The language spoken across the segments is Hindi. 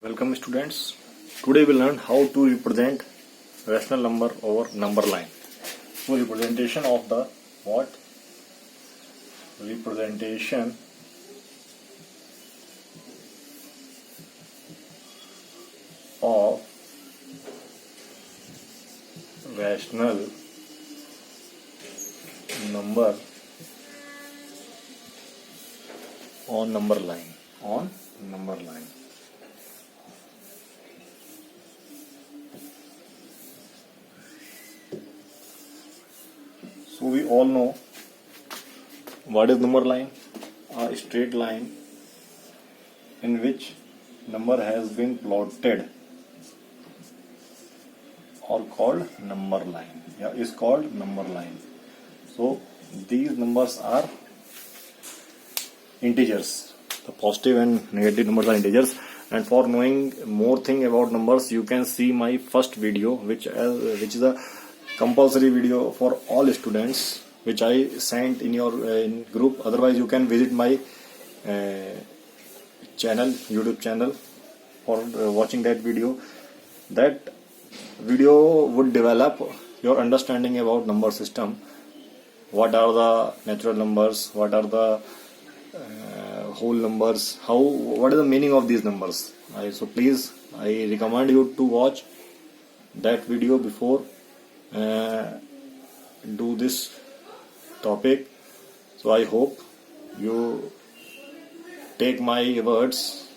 Welcome students. Today we learn how to represent rational number over number line. So representation of the what? Representation of rational number on number line. On number line. So we all know what is number line? A straight line in which number has been plotted or called number line. Yeah, is called number line. So these numbers are integers. The positive and negative numbers are integers. And for knowing more thing about numbers, you can see my first video, which is a compulsory video for all students, which I sent in your in group. Otherwise you can visit my channel, YouTube channel, for watching that video. That video would develop your understanding about number system. What are the natural numbers, what are the whole numbers, what is the meaning of these numbers. So please, I recommend you to watch that video before do this topic. So I hope you take my words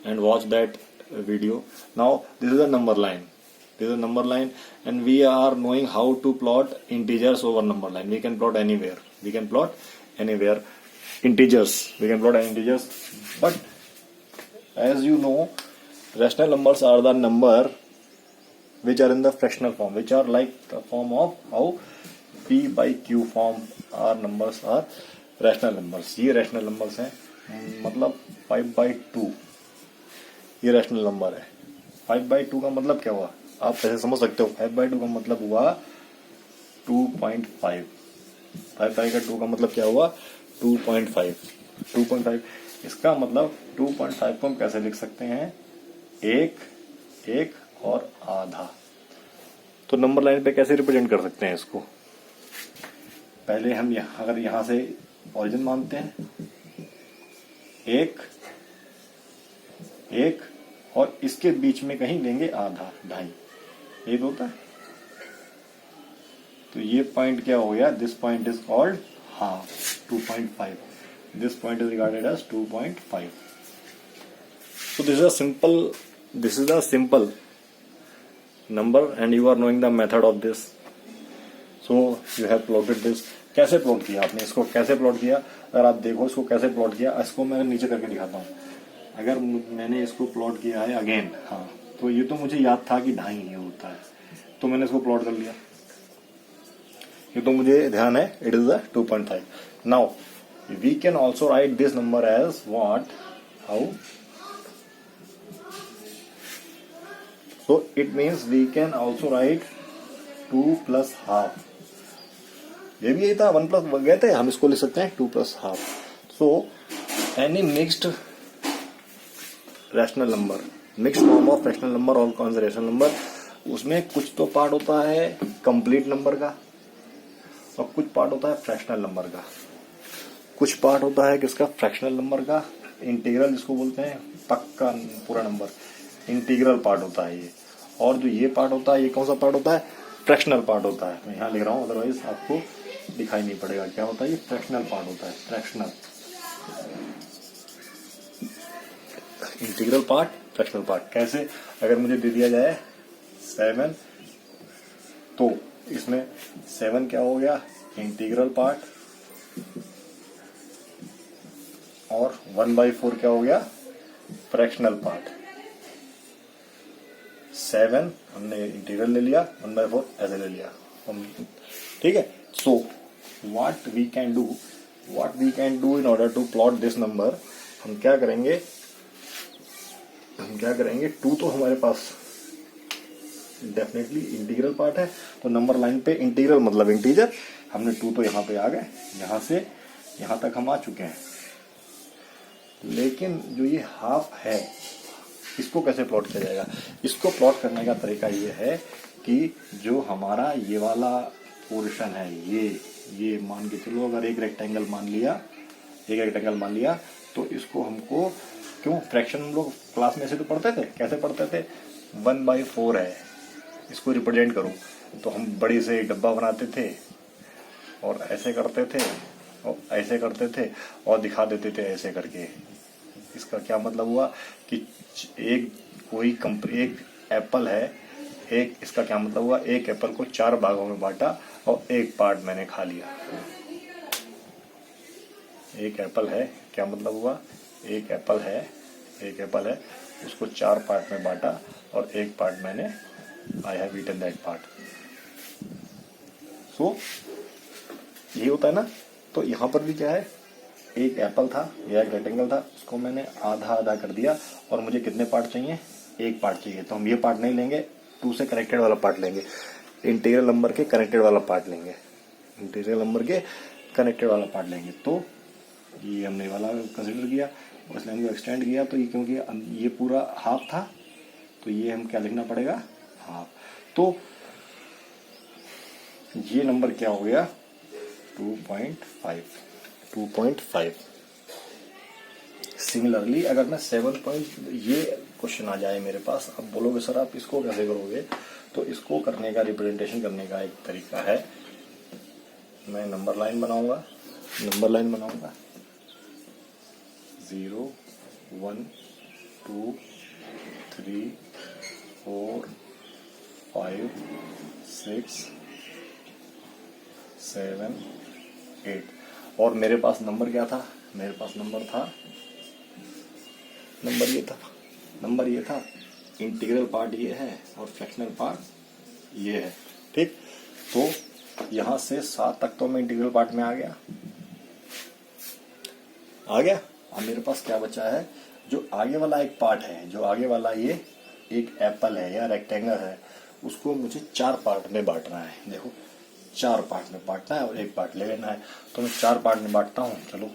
and watch that video. Now this is a number line. This is a number line, and we are knowing how to plot integers over number line. We can plot anywhere. We can plot anywhere. Integers. We can plot integers. But as you know, rational numbers are the number which are in the fractional form, which are like the form of how P by Q form. Our numbers are rational numbers. ये rational numbers हैं, मतलब 5/2 ये rational number है. 5/2 का मतलब क्या हुआ, आप ऐसे समझ सकते हो. 5/2 का मतलब हुआ 2.5. 5/2 का मतलब क्या हुआ, 2.5. 2.5 इसका मतलब 2.5 को हम कैसे लिख सकते हैं, एक और आधा. तो नंबर लाइन पे कैसे रिप्रेजेंट कर सकते हैं इसको. पहले हम अगर यहां से ओरिजिन मानते हैं, एक और इसके बीच में कहीं लेंगे आधा, ढाई. ये होता है. तो ये पॉइंट क्या हो गया, this point is called half. 2.5. This point is regarded as 2.5. So this is a simple number and you are knowing the method of this. So you have plotted this. कैसे प्लॉट किया आपने इसको, कैसे प्लॉट किया, अगर आप देखो इसको कैसे प्लॉट किया. इसको मैं नीचे करके दिखाता हूँ. अगर मैंने इसको प्लॉट किया है अगेन, हाँ, तो ये तो मुझे याद था कि ढाई ये होता है, तो मैंने इसको प्लॉट कर लिया. ये तो मुझे ध्यान है, it is the 2.5. Now we can also write this number as what, how. So it means we can also write 2 plus half. ये भी यही था, 1 plus गए थे, हम इसको लिख सकते हैं 2 plus half. So any mixed rational number, mixed form of rational number or rational number, उसमें कुछ तो पार्ट होता है कंप्लीट नंबर का और कुछ पार्ट होता है फ्रैक्शनल नंबर का. कुछ पार्ट होता है किसका, फ्रैक्शनल नंबर का. इंटीग्रल जिसको बोलते हैं, पक्का पूरा नंबर, इंटीग्रल पार्ट होता है ये. और जो ये पार्ट होता है, ये कौन सा पार्ट होता है, फ्रैक्शनल पार्ट होता है. मैं यहाँ लिख रहा हूँ, अदरवाइज आपको दिखाई नहीं पड़ेगा क्या होता है. ये फ्रैक्शनल पार्ट होता है, fractional. Integral part, fractional part. कैसे, अगर मुझे दे दिया जाए 7, तो इसमें 7 क्या हो गया, इंटीग्रल पार्ट, और 1/4 क्या हो गया, फ्रैक्शनल पार्ट. 7 हमने इंटीग्रल ले लिया, 1/4 ऐसे ले लिया, ठीक है. So what we can do in order to plot this number. हम क्या करेंगे, 2 तो हमारे पास डेफिनेटली इंटीग्रल पार्ट है, तो नंबर लाइन पे इंटीग्रल मतलब इंटीजर. हमने 2 तो यहाँ पे आ गए, यहाँ से यहाँ तक हम आ चुके हैं. लेकिन जो ये हाफ है, इसको कैसे प्लॉट किया जाएगा? इसको प्लॉट करने का तरीका ये है कि जो हमारा ये वाला पोर्शन है, ये मान के चलो, अगर एक रेक्टेंगल मान लिया तो इसको हमको, क्यों फ्रैक्शन हम लोग क्लास में से तो पढ़ते थे, कैसे पढ़ते थे, 1/4 है, इसको रिप्रेजेंट करो, तो हम बड़े से डब्बा बनाते थे और ऐसे करते थे और ऐसे करते थे और दिखा देते थे ऐसे करके। इसका क्या मतलब हुआ कि एक एप्पल है, इसका क्या मतलब हुआ, एक एप्पल को 4 भागों में बांटा और एक पार्ट मैंने खा लिया। एक एप्पल है, क्या मतलब हुआ, एक एप्पल है, उसको 4 पार्ट में बांटा और एक पार्ट मैंने, I have eaten that part. So ये होता है ना। तो यहाँ पर भी क्या है, एक एप्पल था या एक रेक्टेंगल था, उसको मैंने आधा आधा कर दिया और मुझे कितने पार्ट चाहिए, एक पार्ट चाहिए। तो हम ये पार्ट नहीं लेंगे, 2 से कनेक्टेड वाला पार्ट लेंगे, इंटीग्रल नंबर के कनेक्टेड वाला पार्ट लेंगे, तो ये हमने वाला कंसिडर किया और इस लाइन को एक्सटेंड किया। तो ये क्योंकि ये पूरा हाफ था तो ये हम क्या लिखना पड़ेगा, हाफ। तो ये नंबर क्या हो गया, 2.5। सिमिलरली अगर मैं 7 पॉइंट, ये क्वेश्चन आ जाए मेरे पास, अब बोलोगे सर आप इसको कैसे करोगे, तो इसको करने का, रिप्रेजेंटेशन करने का एक तरीका है, मैं नंबर लाइन बनाऊंगा 0 1 2 3 4 5 6 7 8 और मेरे पास नंबर क्या था, मेरे पास नंबर ये था, इंटीग्रल पार्ट ये है और फ्रैक्शनल पार्ट ये है, ठीक। तो यहां से 7 तक तो मैं इंटीग्रल पार्ट में आ गया। अब मेरे पास क्या बचा है, जो आगे वाला एक पार्ट है, जो आगे वाला ये एक एप्पल है या रेक्टेंगल है, उसको मुझे 4 पार्ट में बांटना है। देखो 4 पार्ट में बांटना है और एक पार्ट ले लेना है। तो मैं 4 पार्ट में बांटता हूं, चलो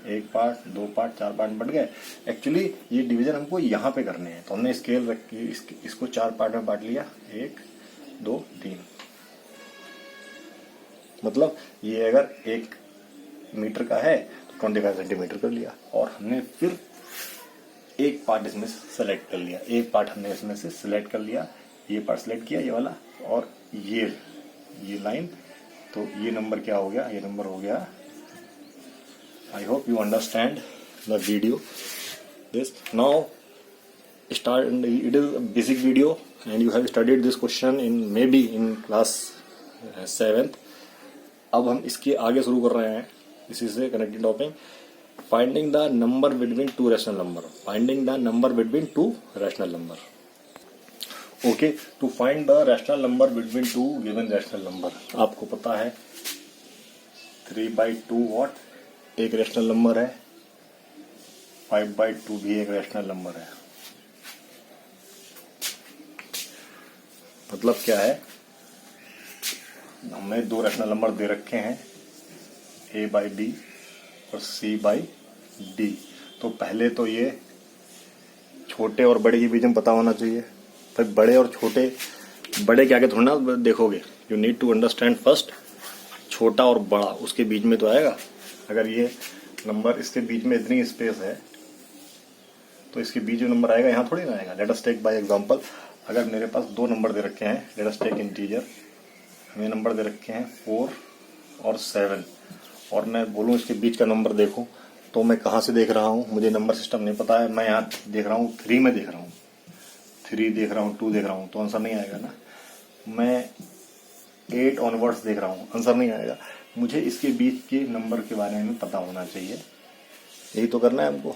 1 पार्ट 2 पार्ट 4 पार्ट बट गए। एक्चुअली ये डिवीजन हमको यहाँ पे करने हैं, तो हमने स्केल रख के इसको 4 पार्ट में बांट लिया, 1 2 3। मतलब ये अगर 1 मीटर का है तो 25 सेंटीमीटर कर लिया और हमने फिर एक पार्ट इसमें सेलेक्ट कर लिया, ये पार्ट सेलेक्ट किया, ये वाला और ये लाइन। तो ये नंबर क्या हो गया, ये नंबर हो गया, I hope you understand the video. This now start. It is a basic video, and you have studied this question maybe in class 7th. अब हम इसके आगे शुरू कर रहे हैं, इसी से connected topic, finding the number between 2 rational number. Okay, to find the rational number between 2 given rational number. आपको पता है 3/2 व्हाट एक रैशनल नंबर है, 5/2 भी एक रैशनल नंबर है। मतलब क्या है, हमें 2 रैशनल नंबर दे रखे हैं, A/B और C/D। तो पहले तो ये छोटे और बड़े के बीच में पता होना चाहिए। फिर बड़े और छोटे, बड़े के आगे थोड़ा ना देखोगे, you need to understand first छोटा और बड़ा, उसके बीच में तो आएगा। अगर ये नंबर, इसके बीच में इतनी स्पेस है तो इसके बीच में नंबर आएगा, यहाँ थोड़ी ना आएगा। Let us take by example, अगर मेरे पास 2 नंबर दे रखे हैं, लेट अस टेक इंटीजर, हमें नंबर दे रखे हैं 4 और 7, और मैं बोलूँ इसके बीच का नंबर देखो, तो मैं कहाँ से देख रहा हूँ, मुझे नंबर सिस्टम नहीं पता है। मैं यहाँ देख रहा हूँ 3 में देख रहा हूँ, 3 देख रहा हूँ, 2 देख रहा हूँ, तो आंसर नहीं आएगा ना। मैं 8 ऑनवर्ड्स देख रहा हूँ, आंसर नहीं आएगा। मुझे इसके बीच के नंबर के बारे में पता होना चाहिए, यही तो करना है हमको।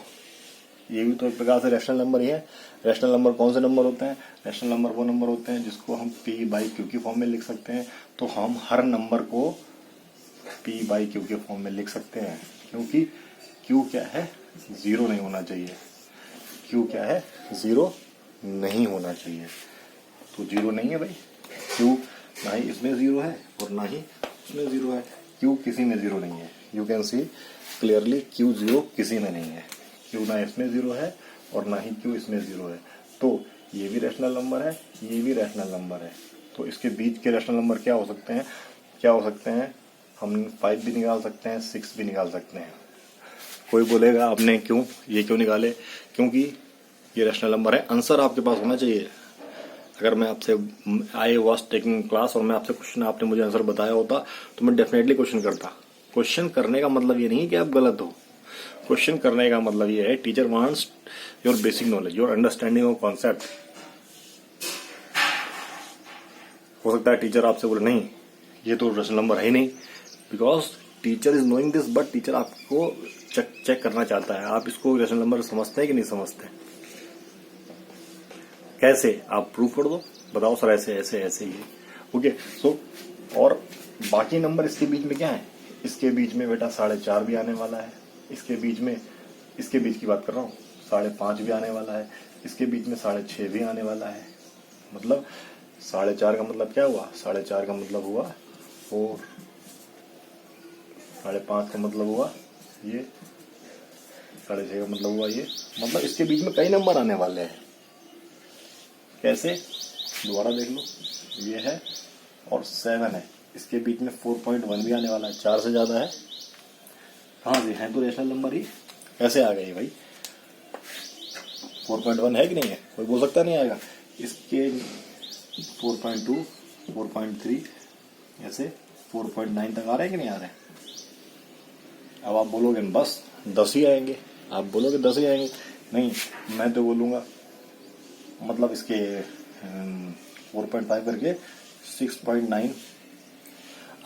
ये भी तो एक प्रकार से रैशनल नंबर ही है। रैशनल नंबर कौन से नंबर होते हैं, रैशनल नंबर वो नंबर होते हैं जिसको हम P/Q के फॉर्म में लिख सकते हैं। तो हम हर नंबर को P/Q के फॉर्म में लिख सकते हैं, क्योंकि Q क्या है, 0 नहीं होना चाहिए। Q क्या है, 0 नहीं होना चाहिए। तो 0 नहीं है भाई, Q ना ही इसमें 0 है और ना ही उसमें 0 है। Q किसी में 0 नहीं है। You can see clearly Q 0 किसी में नहीं है। क्यों ना इसमें 0 है और ना ही क्यों इसमें 0 है। तो ये भी रैशनल नंबर है, ये भी रैशनल नंबर है। तो इसके बीच के रैशनल नंबर क्या हो सकते हैं, क्या हो सकते हैं, हम 5 भी निकाल सकते हैं, 6 भी निकाल सकते हैं। कोई बोलेगा आपने क्यों, ये क्यों निकाले, क्योंकि ये रैशनल नंबर है। आंसर आपके पास होना चाहिए। अगर मैं आपसे आई वॉज टेकिंग क्लास और मैं आपसे क्वेश्चन, आपने मुझे आंसर बताया होता तो मैं डेफिनेटली क्वेश्चन करता। क्वेश्चन करने का मतलब ये नहीं कि आप गलत हो। क्वेश्चन करने का मतलब ये है teacher wants your basic knowledge, your understanding of concept. हो सकता है टीचर आपसे बोले नहीं ये तो रैशनल नंबर है ही नहीं, because teacher is knowing this, but teacher आपको चेक करना चाहता है आप इसको रैशनल नंबर समझते हैं कि नहीं समझते। कैसे, आप प्रूफ कर दो, बताओ सर ऐसे ऐसे ऐसे ही। ओके सो और बाकी नंबर इसके बीच में क्या है, इसके बीच में बेटा 4.5 भी आने वाला है, इसके बीच में, इसके बीच की बात कर रहा हूँ, 5.5 भी आने वाला है, इसके बीच में 6.5 भी आने वाला है। मतलब 4.5 का मतलब क्या हुआ, 4.5 का मतलब हुआ 4, 5.5 का मतलब हुआ ये, 6.5 का मतलब हुआ ये। मतलब इसके बीच में कई नंबर आने वाले हैं। कैसे, दोबारा देख लो, ये है और 7 है, इसके बीच में 4.1 भी आने वाला है, 4 से ज्यादा है। कहाँ से है, तो रैशनल नंबर ही कैसे आ गई भाई, 4.1 है कि नहीं है, कोई बोल सकता नहीं आएगा। इसके 4.2, 4.3 ऐसे 4.9 तक आ रहे हैं कि नहीं आ रहे हैं। अब आप बोलोगे बस 10 ही आएंगे, आप बोलोगे 10 ही आएंगे, नहीं मैं तो बोलूंगा मतलब इसके 4.5 करके 6.9,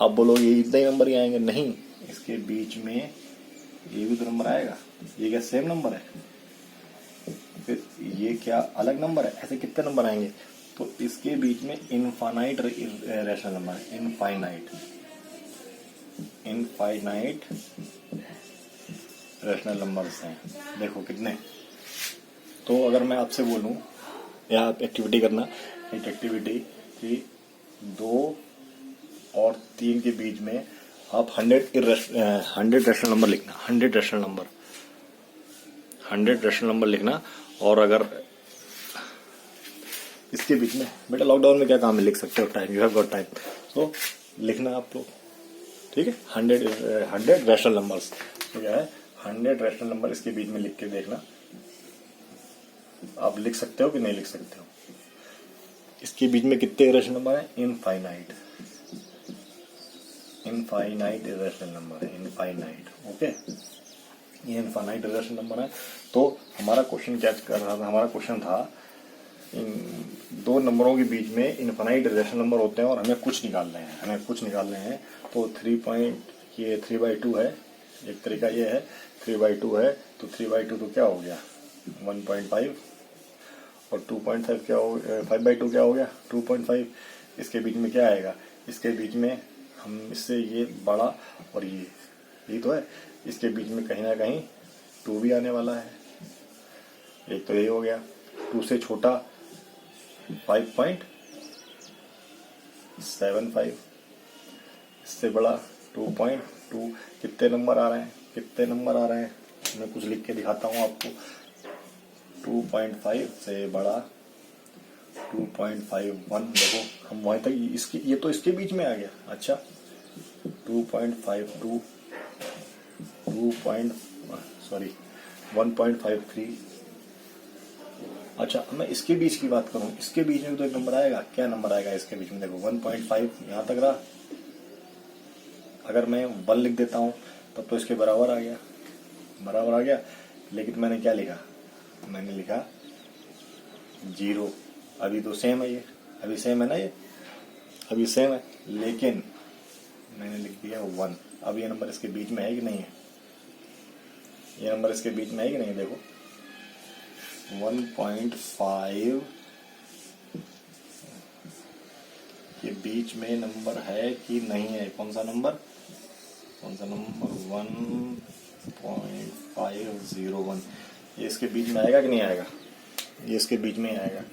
आप बोलोगे ये इतने नंबर ही आएंगे, नहीं इसके बीच में ये भी तो नंबर आएगा। ये क्या सेम नंबर है, फिर ये क्या अलग नंबर है, ऐसे कितने नंबर आएंगे। तो इसके बीच में इनफाइनाइट रैशनल नंबर है, इनफाइनाइट रैशनल नंबर्स हैं। देखो कितने। तो अगर मैं आपसे बोलूं या आप एक्टिविटी करना, एक एक्टिविटी कि 2 और 3 के बीच में आप 100 रैशनल नंबर लिखना, 100 रैशनल नंबर लिखना। और अगर इसके बीच में, बेटा लॉकडाउन में क्या काम है, लिख सकते हो, time, you have got time, तो लिखना आप लोग, ठीक है। 100 रैशनल नंबर्स, तो क्या है 100 रैशनल नंबर इसके बीच में लिख के देखना, आप लिख सकते हो कि नहीं लिख सकते हो। इसके बीच में कितने रैशनल नंबर है, इनफाइनाइट रैशनल नंबर है, इनफाइनाइट। ओके, ये इनफाइनाइट रैशनल नंबर है। तो हमारा क्वेश्चन क्या कर रहा था, हमारा क्वेश्चन था इन 2 नंबरों के बीच में इनफाइनाइट रैशनल नंबर होते हैं और हमें कुछ निकालने हैं, तो 3/2 है, एक तरीका ये है 3/2 है, तो 3/2 तो क्या हो गया 1.5 और 2.5 क्या हो, 5/2 क्या हो गया 2.5। इसके बीच में क्या आएगा, इसके बीच में हम इससे ये बड़ा और ये तो है, इसके बीच में कहीं ना कहीं 2 भी आने वाला है, एक तो ये हो गया। 2 से छोटा 5.75, इससे बड़ा 2.2। कितने नंबर आ रहे हैं, मैं कुछ लिख के दिखाता हूँ आपको। 2.5 से बड़ा 2.51, देखो हम वहीं तक, इसकी ये तो इसके बीच में आ गया। अच्छा 2.52, 1.53। अच्छा मैं इसके बीच की बात करूं, इसके बीच में तो एक नंबर आएगा, क्या नंबर आएगा इसके बीच में, देखो 1.5 यहां तक रहा। अगर मैं 1 लिख देता हूं तब तो इसके बराबर आ गया, लेकिन मैंने क्या लिखा, मैंने लिखा 0। अभी तो सेम है, ये अभी सेम है ना, ये अभी सेम है, लेकिन मैंने लिख दिया 1। अब ये नंबर इसके बीच में है कि नहीं है, ये नंबर इसके बीच में है कि नहीं, देखो 1.5 के बीच में नंबर है कि नहीं है, कौन सा नंबर 1.501, ये इसके बीच में आएगा कि नहीं आएगा, ये इसके बीच में ही आएगा।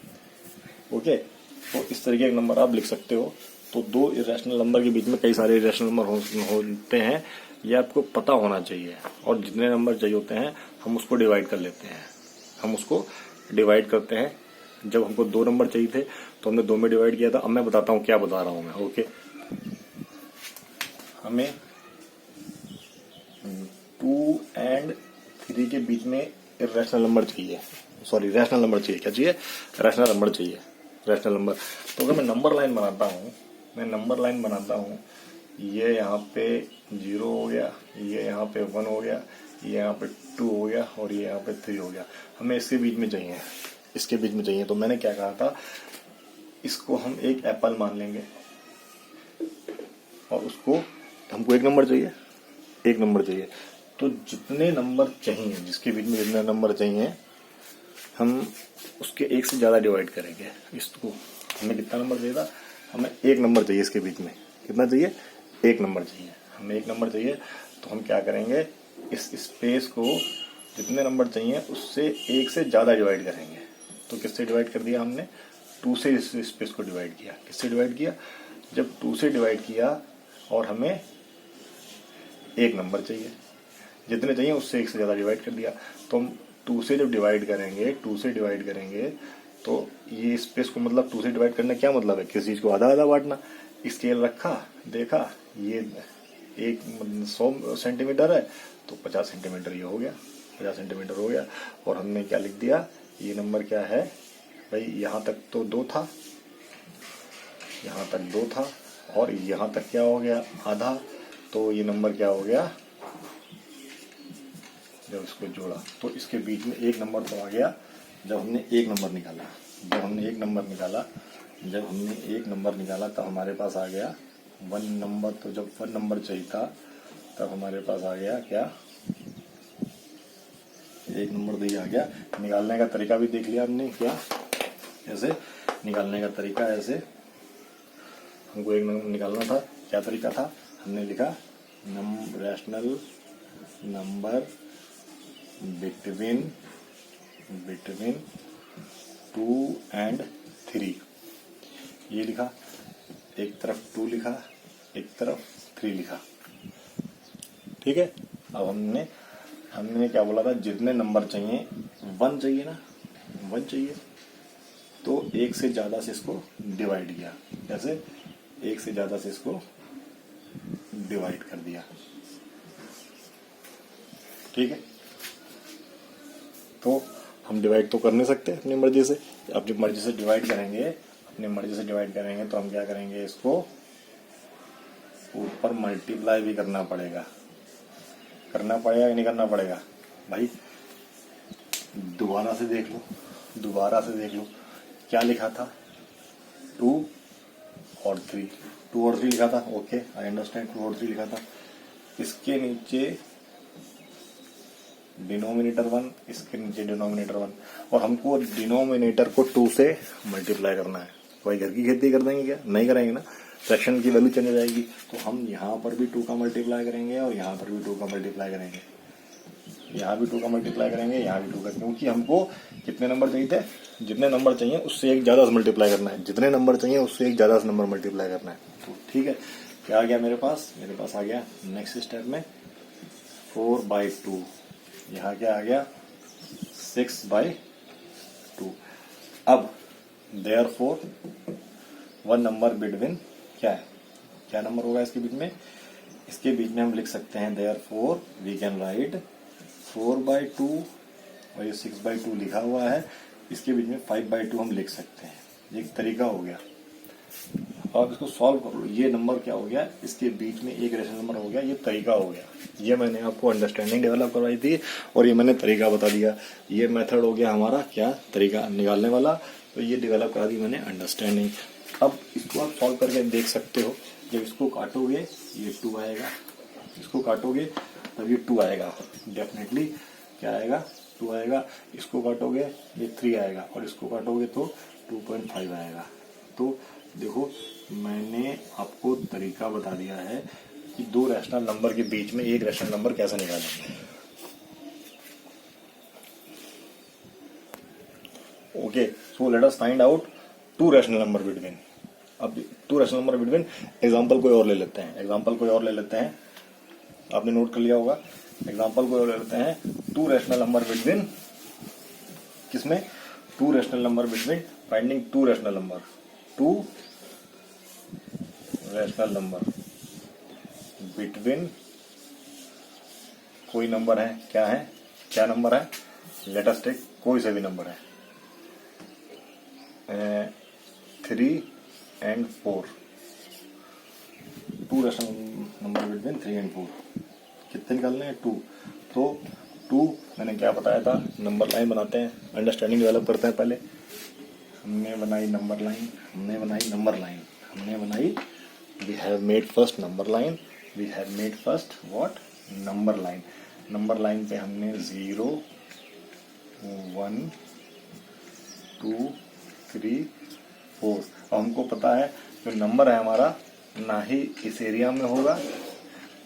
ओके, तो इस तरीके का नंबर आप लिख सकते हो। तो दो इरेशनल नंबर के बीच में कई सारे इरेशनल नंबर होते हैं, ये आपको पता होना चाहिए। और जितने नंबर चाहिए होते हैं हम उसको डिवाइड कर लेते हैं, हम उसको डिवाइड करते हैं। जब हमको 2 नंबर चाहिए थे तो हमने 2 में डिवाइड किया था। अब मैं बताता हूँ क्या बता रहा हूँ मैं। ओके, हमें 2 और 3 के बीच में इरेशनल नंबर चाहिए, सॉरी रैशनल नंबर चाहिए। क्या चाहिए? रैशनल नंबर चाहिए, रैशनल नंबर। तो अगर मैं नंबर लाइन बनाता हूँ, ये यहाँ पे 0 हो गया, ये यहाँ पे 1 हो गया, ये यहाँ पे 2 हो गया और ये यहाँ पे 3 हो गया। हमें इसके बीच में चाहिए, इसके बीच में चाहिए। तो मैंने क्या कहा था, इसको हम एक एप्पल मान लेंगे और उसको हमको एक नंबर चाहिए, एक नंबर चाहिए। तो जितने नंबर चाहिए, जिसके बीच में जितने नंबर चाहिए, हम उसके एक से ज़्यादा डिवाइड करेंगे। इसको हमें कितना नंबर चाहिए था? हमें एक नंबर चाहिए इसके बीच में। कितना चाहिए? एक नंबर चाहिए। हमें एक नंबर चाहिए तो हम क्या करेंगे, इस स्पेस को जितने नंबर चाहिए उससे एक से ज़्यादा डिवाइड करेंगे। तो किससे डिवाइड कर दिया हमने? 2 से इस स्पेस को डिवाइड किया। किससे डिवाइड किया? जब 2 से डिवाइड किया और हमें एक नंबर चाहिए, जितने चाहिए उससे एक से ज़्यादा डिवाइड कर दिया। तो हम 2 से जब डिवाइड करेंगे, 2 से डिवाइड करेंगे तो ये स्पेस को, मतलब 2 से डिवाइड करने क्या मतलब है? किसी चीज़ को आधा आधा बांटना। स्केल रखा, देखा ये 100 सेंटीमीटर है तो 50 सेंटीमीटर ये हो गया, 50 सेंटीमीटर हो गया। और हमने क्या लिख दिया, ये नंबर क्या है भाई? यहाँ तक तो 2 था, यहाँ तक 2 था और यहाँ तक क्या हो गया? आधा। तो ये नंबर क्या हो गया? जब इसको जोड़ा तो इसके बीच में एक नंबर तो आ गया। जब हमने एक नंबर निकाला तब हमारे पास आ गया 1 नंबर। तो जब 1 नंबर चाहिए था तब हमारे पास आ गया क्या? एक नंबर तो ये आ गया। निकालने का तरीका भी देख लिया हमने, क्या ऐसे निकालने का तरीका, ऐसे हमको एक नंबर निकालना था। क्या तरीका था? हमने लिखा रैशनल नंबर बिटवीन 2 और 3, ये लिखा। एक तरफ 2 लिखा, एक तरफ 3 लिखा। ठीक है। अब हमने क्या बोला था? जितने नंबर चाहिए, 1 चाहिए ना, 1 चाहिए तो एक से ज्यादा से इसको डिवाइड किया। कैसे? एक से ज्यादा से इसको डिवाइड कर दिया। ठीक है। तो हम डिवाइड तो कर नहीं सकते अपनी मर्जी से। अपनी मर्जी से डिवाइड करेंगे, तो हम क्या करेंगे, इसको ऊपर मल्टीप्लाई भी करना पड़ेगा। करना पड़ेगा कि नहीं करना पड़ेगा भाई? दोबारा से देख लो क्या लिखा था? 2 और 3 लिखा था। ओके, आई अंडरस्टैंड, 2 और 3 लिखा था। इसके नीचे डिनोमिनेटर 1, इसके नीचे डिनोमिनेटर 1। और हमको डिनोमिनेटर को 2 से मल्टीप्लाई करना है। कोई घर की खेती कर देंगे क्या? नहीं करेंगे ना, फ्रैक्शन की वैल्यू चेंज हो जाएगी। तो हम यहाँ पर भी 2 का मल्टीप्लाई करेंगे और यहाँ पर भी 2 का मल्टीप्लाई करेंगे, यहाँ भी 2 का मल्टीप्लाई करेंगे, यहाँ भी 2 का। क्योंकि हमको कितने नंबर चाहिए थे? जितने नंबर चाहिए उससे एक ज्यादा से मल्टीप्लाई करना है, जितने नंबर चाहिए उससे एक ज्यादा से नंबर मल्टीप्लाई करना है। तो ठीक है, क्या आ गया मेरे पास आ गया नेक्स्ट स्टेप में 4/2। यहाँ क्या आ गया? 6/2। अब देयरफॉर 1 नंबर बिटवीन क्या नंबर होगा इसके बीच में? इसके बीच में हम लिख सकते हैं देयरफॉर वी कैन राइट 4/2 और ये 6/2 लिखा हुआ है। इसके बीच में 5/2 हम लिख सकते हैं। एक तरीका हो गया। अब इसको सॉल्व कर लो। ये नंबर क्या हो गया? इसके बीच में एक रेशनल नंबर हो गया। ये तरीका हो गया। ये मैंने आपको अंडरस्टैंडिंग डेवलप करवाई थी और ये मैंने तरीका बता दिया। ये मेथड हो गया हमारा क्या? तरीका निकालने वाला। तो ये डेवलप करा दी मैंने अंडरस्टैंडिंग। अब इसको आप सॉल्व करके देख सकते हो। जब इसको काटोगे ये 2 आएगा, इसको काटोगे तब ये 2 आएगा। डेफिनेटली क्या आएगा? 2 आएगा। इसको काटोगे ये 3 आएगा और इसको काटोगे तो 2.5 आएगा। तो देखो, मैंने आपको तरीका बता दिया है कि 2 रैशनल नंबर के बीच में एक रैशनल नंबर कैसे निकालेंगे। Okay, so let us find out 2 rational number between अब two rational number between, example कोई और ले लेते हैं, आपने नोट कर लिया होगा। एग्जाम्पल कोई और ले लेते हैं, टू रैशनल नंबर बिटवीन, किसमें, to rational number between, finding to rational number between, कोई नंबर है, क्या नंबर है, लेट अस टेक कोई से भी नंबर है, 3 and 4, to rational number between 3 and 4, कितने निकालने हैं, 2। तो 2 मैंने क्या बताया था, नंबर लाइन बनाते हैं, अंडरस्टैंडिंग डेवलप करते हैं। पहले हमने बनाई number line, we have made first number line, number line पे हमने 0 1 2 3 4। और हमको पता है जो नंबर है हमारा, ना ही इस एरिया में होगा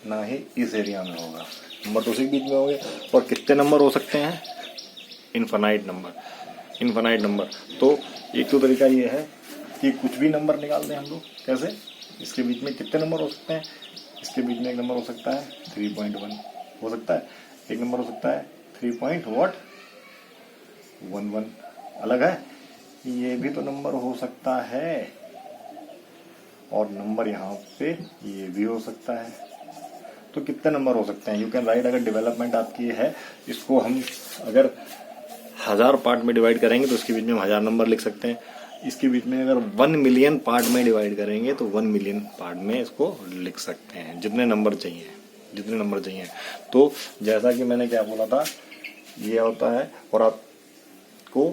ना ही इस एरिया में होगा, नंबर तो उसी के बीच में होंगे। और कितने नंबर हो सकते हैं, इनफाइनाइट नंबर। तो एक तो तरीका ये है कि कुछ भी नंबर निकाल दें हम लोग। कैसे, इसके बीच में कितने नंबर हो सकते हैं, इसके बीच में एक नंबर हो सकता है 3.1 हो सकता है, एक नंबर हो सकता है 3.11 अलग है, ये भी तो नंबर हो सकता है, और नंबर यहाँ पे ये भी हो सकता है। तो कितने नंबर हो सकते हैं, यू कैन राइट। अगर डेवलपमेंट आपकी है, इसको हम अगर 1000 पार्ट में डिवाइड करेंगे तो इसके बीच में हम 1000 नंबर लिख सकते हैं। इसके बीच में अगर 1 मिलियन पार्ट में डिवाइड करेंगे तो 1 मिलियन पार्ट में इसको लिख सकते हैं, जितने नंबर चाहिए। तो जैसा कि मैंने क्या बोला था, ये होता है। और आपको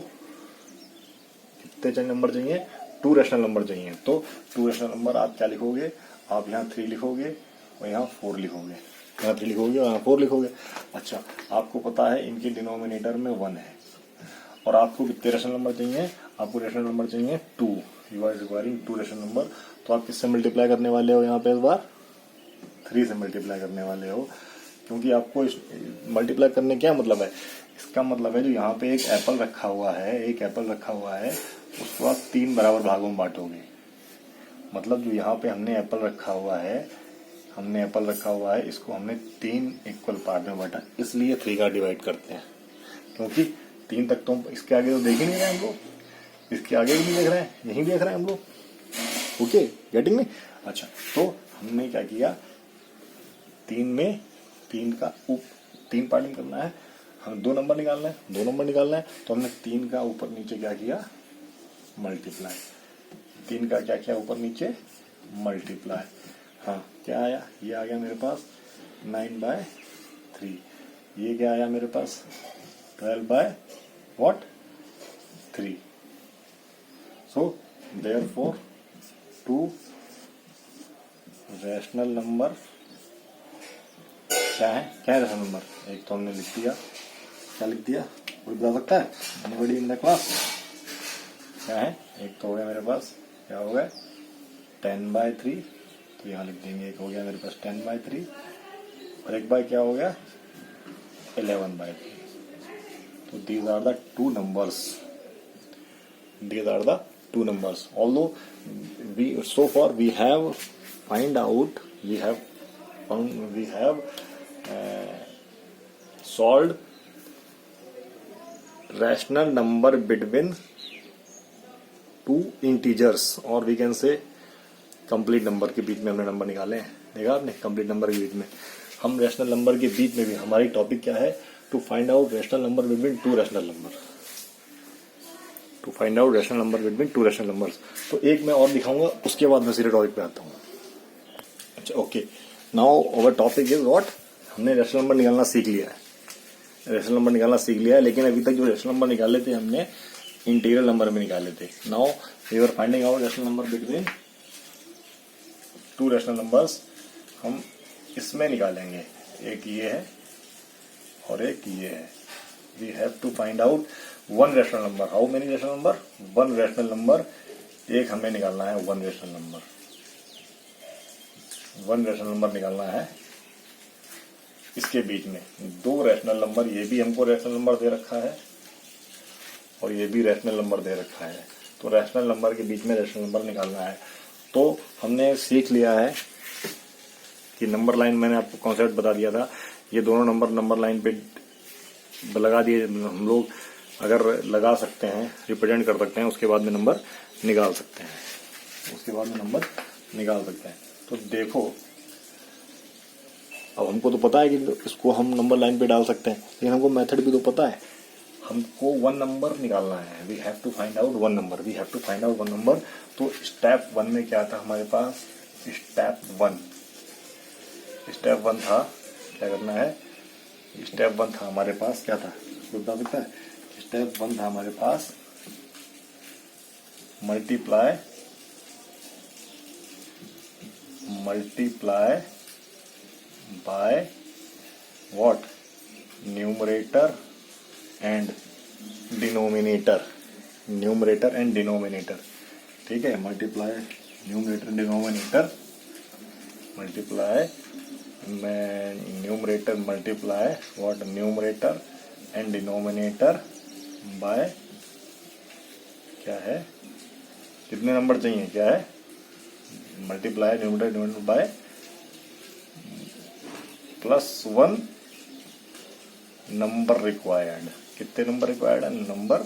कितने नंबर चाहिए, 2 रैशनल नंबर चाहिए। तो 2 रैशनल नंबर आप क्या लिखोगे, आप यहाँ 3 लिखोगे और यहाँ 4 लिखोगे, यहाँ 3 लिखोगे और यहाँ 4 लिखोगे। अच्छा, आपको पता है इनके डिनोमिनेटर में 1 है, और आपको कितने रैशनल नंबर चाहिए, आपको रैशनल नंबर चाहिए 2, you are requiring 2 rational number. तो आप किससे मल्टीप्लाई करने वाले हो, यहाँ पे इस बार 3 से मल्टीप्लाई करने वाले हो, क्योंकि आपको मल्टीप्लाई करने क्या मतलब है, इसका मतलब है जो यहाँ पे एक एप्पल रखा हुआ है उसको आप 3 बराबर भागों में बांटोगे। मतलब जो यहाँ पे हमने एप्पल रखा हुआ है, इसको हमने 3 इक्वल पार्ट में बांटा, इसलिए 3 का डिवाइड करते हैं, क्योंकि 3 तक तो इसके आगे तो देख ही नहीं रहे हम लोग, इसके आगे भी नहीं देख रहे हैं, यहीं देख रहे हैं हम लोग। ओके, गेटिंग में। अच्छा, तो हमने क्या किया, 3 पार्ट में करना है, हमें 2 नंबर निकालना है, तो हमने 3 का ऊपर नीचे क्या किया, मल्टीप्लाई। 3 का क्या किया, ऊपर नीचे मल्टीप्लाई। हाँ, क्या आया, ये आ गया मेरे पास 9/3, ये क्या आया मेरे पास 12/3। सो देयरफॉर 2 रैशनल नंबर क्या है रैशनल नंबर, एक तो हमने लिख दिया, क्या लिख दिया, कोई बता सकता है, एनीबॉडी इन द क्लास, क्या है, एक तो हो गया मेरे पास, क्या हो गया 10/3, तो यहाँ लिख देंगे, एक हो गया मेरे पास 10/3, और एक बाय क्या हो गया 11/3। तो these are the two numbers. Although so far we have solved rational number between 2 integers, और we can say complete number के बीच में हमने नंबर निकाले हैं। देखा आपने, कंप्लीट नंबर के बीच में, हम रैशनल नंबर के बीच में भी, हमारी टॉपिक क्या है, to find out rational number between 2 rational number. तो एक मैं और दिखाऊंगा, उसके बाद मैं सीधे टॉपिक पे आता हूँ। अच्छा, okay, now our topic is what, हमने रैशनल नंबर निकालना सीख लिया है, लेकिन अभी तक जो रैशनल नंबर निकाले थे हमने इंटीग्रल नंबर में निकाले थे। Now we are finding out rational number between 2 rational numbers. हम इसमें निकालेंगे, एक ये है और एक ये है। We have to find out 1 rational number. How many rational number, 1 rational number, एक हमें निकालना है 1 रैशनल नंबर निकालना है। इसके बीच में 2 रैशनल नंबर, ये भी हमको रैशनल नंबर दे रखा है और ये भी रैशनल नंबर दे रखा है। तो रैशनल नंबर के बीच में रैशनल नंबर निकालना है। तो हमने सीख लिया है कि नंबर लाइन, मैंने आपको कॉन्सेप्ट बता दिया था, ये दोनों नंबर लाइन पे लगा दिए हम लोग, अगर लगा सकते हैं, रिप्रेजेंट कर सकते हैं, उसके बाद में नंबर निकाल सकते हैं, तो देखो अब हमको तो पता है कि इसको हम नंबर लाइन पे डाल सकते हैं, लेकिन हमको मेथड भी तो पता है। हमको 1 नंबर निकालना है, we have to find out 1 number. तो स्टेप 1 में क्या था हमारे पास, स्टेप 1 था, क्या करना है, स्टेप 1 था हमारे पास, क्या था बता सकता है, स्टेप 1 था हमारे पास multiply by what, numerator and denominator, ठीक है, multiply numerator denominator, multiply what, numerator and denominator by, क्या है, कितने नंबर चाहिए, क्या है, multiply numerator denominator by +1 number required. कितने नंबर रिक्वायर्ड है, नंबर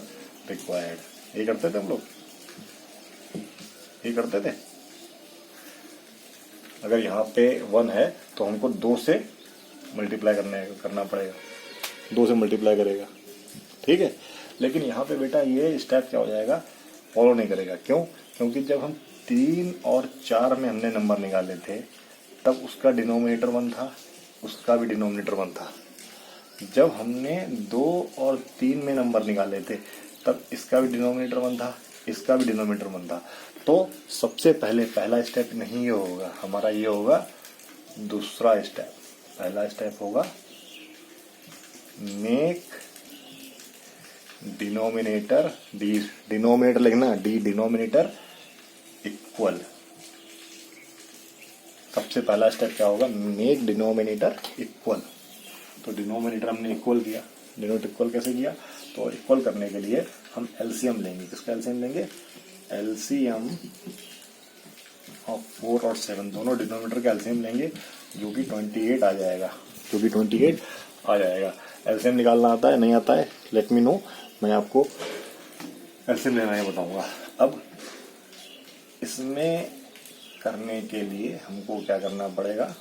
रिक्वायर्ड। ये करते थे हम लोग, ये करते थे। अगर यहाँ पे 1 है तो हमको 2 से मल्टीप्लाई करना पड़ेगा, 2 से मल्टीप्लाई करेगा, ठीक है। लेकिन यहाँ पे बेटा ये स्टेप क्या हो जाएगा, फॉलो नहीं करेगा। क्यों? क्योंकि जब हम 3 और 4 में हमने नंबर निकाले थे तब उसका डिनोमिनेटर 1 था, उसका भी डिनोमिनेटर 1 था। जब हमने 2 और 3 में नंबर निकाले थे तब इसका भी डिनोमिनेटर 1 था, इसका भी डिनोमिनेटर 1 था। तो सबसे पहला स्टेप नहीं ये होगा हमारा, ये होगा दूसरा स्टेप। पहला स्टेप होगा मेक डिनोमिनेटर, डिनोमिनेटर लिखना, डिनोमिनेटर इक्वल। सबसे पहला स्टेप क्या होगा, मेक डिनोमिनेटर इक्वल। तो डिनोमिनेटर हमने इक्वल किया। डिनोमिनेटर इक्वल कैसे किया, तो इक्वल करने के लिए हम एलसीएम लेंगे। किसका एलसीएम लेंगे, एलसीएम ऑफ 4 और 7, दोनों डिनोमिनेटर का एलसीएम लेंगे, जो कि 28 आ जाएगा, एलसीएम निकालना आता है, नहीं आता है, लेट मी नो, मैं आपको एलसीएम लेना ही बताऊंगा। अब इसमें करने के लिए हमको क्या करना पड़ेगा,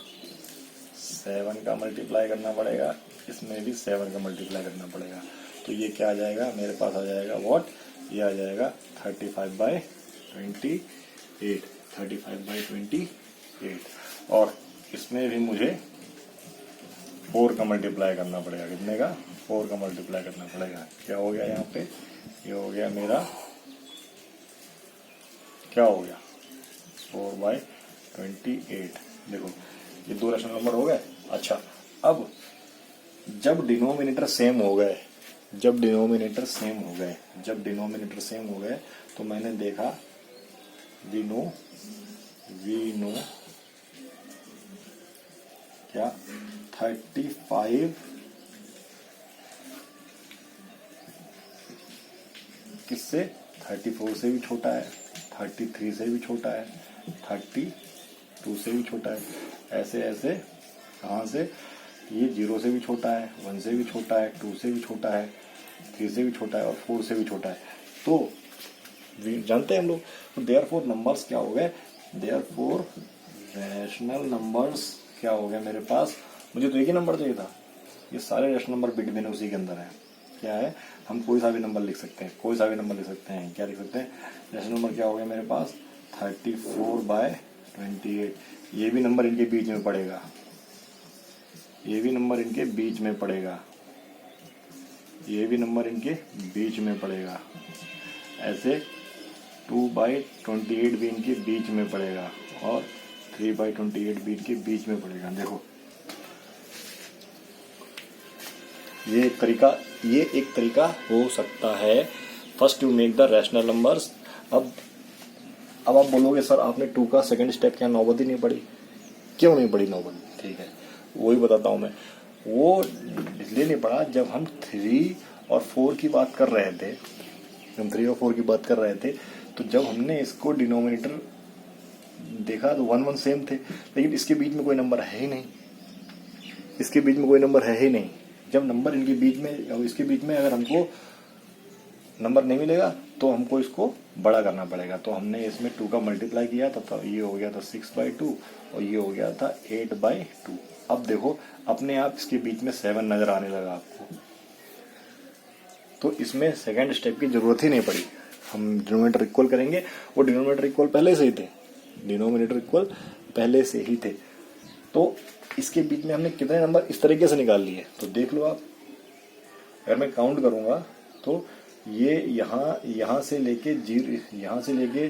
7 का मल्टीप्लाई करना पड़ेगा, इसमें भी 7 का मल्टीप्लाई करना पड़ेगा। तो ये क्या आ जाएगा, मेरे पास आ जाएगा व्हाट, ये आ जाएगा 35/28। और इसमें भी मुझे 4 का मल्टीप्लाई करना पड़ेगा। कितने का, 4 का मल्टीप्लाई करना पड़ेगा। क्या हो गया यहाँ पे, ये हो गया मेरा, क्या हो गया, 4/28। देखो ये 2 रेशनल नंबर हो गए। अच्छा, अब जब डिनोमिनेटर सेम हो गए, तो मैंने देखा वी नो क्या 35 किससे, 34 से भी छोटा है, 33 से भी छोटा है, 32 से भी छोटा है, ऐसे कहाँ से, ये 0 से भी छोटा है, 1 से भी छोटा है, 2 से भी छोटा है, 3 से भी छोटा है और 4 से भी छोटा है। तो जानते हैं हम लोग, तो देयरफॉर नंबर्स क्या हो गए, देयरफॉर रैशनल नंबर्स क्या हो गए मेरे पास। मुझे तो एक ही नंबर चाहिए था, ये सारे रैशनल नंबर बिटवीन उसी के अंदर है। क्या है, हम कोई सा भी नंबर लिख सकते हैं, क्या लिख सकते हैं, रैशनल नंबर क्या हो गया मेरे पास, 34/28। ये भी नंबर इनके बीच में पड़ेगा, ये भी नंबर इनके बीच में पड़ेगा, ऐसे 2/28 भी इनके बीच में पड़ेगा और 3/28 भी इनके बीच में पड़ेगा। देखो ये एक तरीका हो सकता है। First you make the rational numbers. अब आप बोलोगे सर आपने 2 का सेकंड स्टेप क्या नौबत ही नहीं पड़ी, क्यों नहीं पड़ी नौबत, ठीक है वही बताता हूं मैं। वो इसलिए नहीं पड़ा, जब हम 3 और 4 की बात कर रहे थे, तो जब हमने इसको डिनोमिनेटर देखा तो 1 1 सेम थे, लेकिन इसके बीच में कोई नंबर है ही नहीं, इसके बीच में कोई नंबर है ही नहीं। जब नंबर इनके बीच में और इसके बीच में अगर हमको नंबर नहीं मिलेगा तो हमको इसको बड़ा करना पड़ेगा। तो हमने इसमें 2 का मल्टीप्लाई किया था, तो ये हो गया था 6/2 और ये हो गया था 8/2। अब देखो अपने आप इसके बीच में 7 नजर आने लगा आपको, तो इसमें सेकंड स्टेप की जरूरत ही नहीं पड़ी। हम डिनोमिनेटर इक्वल करेंगे, वो डिनोमिनेटर इक्वल पहले से ही थे, डिनोमिनेटर इक्वल पहले से ही थे। तो इसके बीच में हमने कितने नंबर इस तरीके से निकाल लिए, तो देख लो आप। अगर मैं काउंट करूंगा तो ये यहाँ से लेके 0, यहाँ से लेके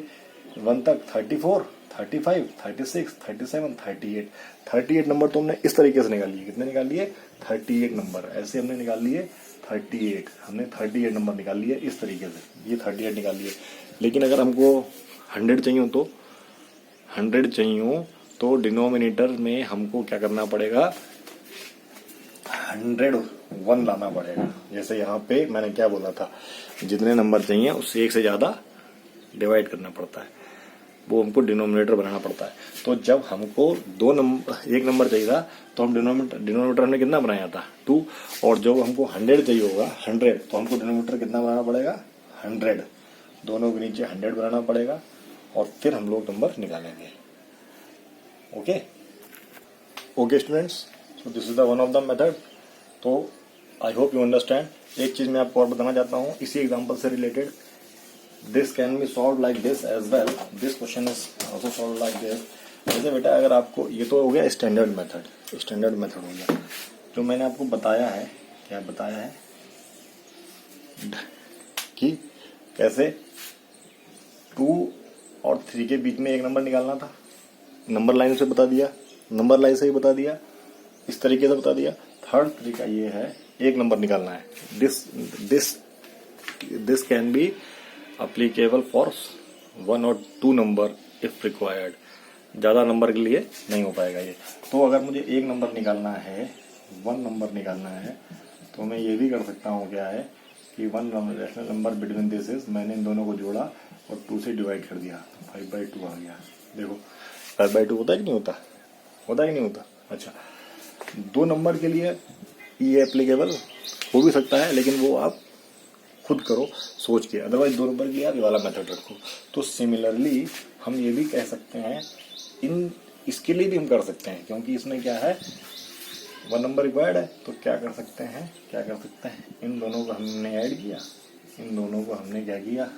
1 तक 34, 35, 36, 37, 38 नंबर तो हमने इस तरीके से निकाल लिए। कितने निकाल लिए? 38 नंबर। ऐसे हमने निकाल लिए 38, हमने 38 नंबर निकाल लिए इस तरीके से, ये 38 निकाल लिए। लेकिन अगर हमको 100 चाहिए तो 100 चाहिए तो डिनोमिनेटर में हमको क्या करना पड़ेगा? 101 लाना पड़ेगा। जैसे यहाँ पे मैंने क्या बोला था, जितने नंबर चाहिए उससे 1 से ज्यादा डिवाइड करना पड़ता है, वो हमको डिनोमिनेटर बनाना पड़ता है। तो जब हमको 1 नंबर चाहिए था तो हम डिनोमिनेटर हमने कितना बनाया था? 2। और जब हमको 100 चाहिए होगा 100, तो हमको डिनोमिनेटर कितना बनाना पड़ेगा? 100। दोनों के नीचे 100 बनाना पड़ेगा और फिर हम लोग नंबर निकालेंगे। Okay students, so this is the one of the method. तो आई होप यू अंडरस्टैंड। एक चीज मैं आपको और बताना चाहता हूँ इसी एग्जाम्पल से related. This can be solve like this as well, this question is also solve like this. जैसे बेटा अगर आपको, ये तो हो गया स्टैंडर्ड मेथड हो गया। जो मैंने आपको बताया है, क्या बताया है कि कैसे 2 और 3 के बीच में एक नंबर निकालना था, नंबर लाइन से बता दिया, नंबर लाइन से ही बता दिया, इस तरीके से बता दिया। थर्ड तरीका ये है, एक नंबर निकालना है। This can B applicable for 1 और 2 नंबर इफ रिक्वायर्ड। ज्यादा नंबर के लिए नहीं हो पाएगा ये। तो अगर मुझे एक नंबर निकालना है, 1 नंबर निकालना है, तो मैं ये भी कर सकता हूँ, क्या है कि 1 rational number between this is, मैंने इन दोनों को जोड़ा और 2 से डिवाइड कर दिया, 5/2 आ गया। देखो 5/2 होता है कि नहीं होता? होता है कि नहीं होता? अच्छा, 2 नंबर के लिए ये एप्लीकेबल हो भी सकता है, लेकिन वो आप खुद करो सोच के। अदरवाइज 2 नंबर के लिए आप ये वाला मेथड रखो। तो सिमिलरली हम ये भी कह सकते हैं, इसके लिए भी हम कर सकते हैं, क्योंकि इसमें क्या है 1 नंबर रिक्वायर्ड है। तो क्या कर सकते हैं, इन दोनों को हमने ऐड किया, इन दोनों को हमने क्या किया?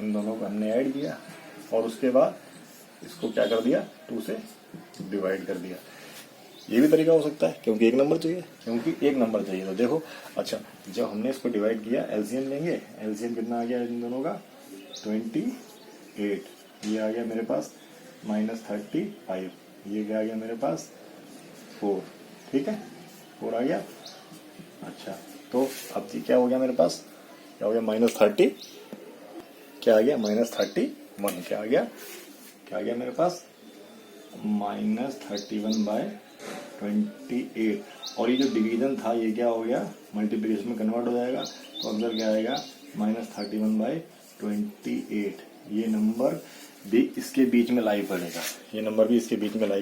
इन दोनों को हमने ऐड किया और उसके बाद इसको क्या कर दिया? 2 से डिवाइड कर दिया। ये भी तरीका हो सकता है, क्योंकि एक नंबर चाहिए, तो देखो। अच्छा, जब हमने इसको डिवाइड किया, एलसीएम लेंगे। एलसीएम कितना आ गया इन दोनों का? 28। ये आ गया मेरे पास -35। ये क्या आ गया मेरे पास? 4। ठीक है, 4 आ गया। अच्छा, तो अब ये क्या हो गया मेरे पास? क्या हो गया? -30। क्या आ गया? -31। क्या आ गया मेरे पास? -31/28। और ये जो डिवीजन था ये क्या हो गया? मल्टीप्लिकेशन में कन्वर्ट हो जाएगा। तो अंदर क्या आएगा? -31/28। ये नंबर भी इसके बीच में लाई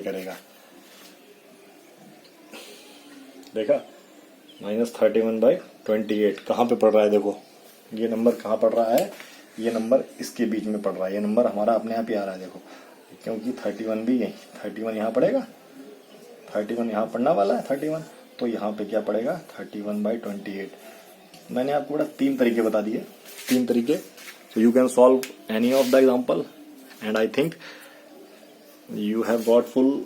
करेगा, देखा? -31/28 कहाँ पे पड़ रहा है? देखो ये नंबर कहाँ पड़ रहा है? ये नंबर इसके बीच में पड़ रहा है। ये नंबर हमारा अपने आप ही आ रहा है, देखो, क्योंकि 31 भी यही, 31 यहाँ पड़ेगा, 31 यहाँ पढ़ना वाला है 31, तो यहाँ पे क्या पड़ेगा? 31/28। मैंने आपको बड़ा 3 तरीके बता दिए, 3 तरीके। So you can solve any of the example and I think you have got full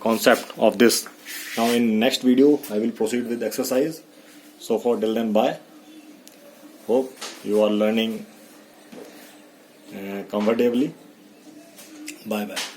concept of this. Now in next video I will proceed with exercise. So for till then, bye. Hope you are learning comfortably. Bye bye.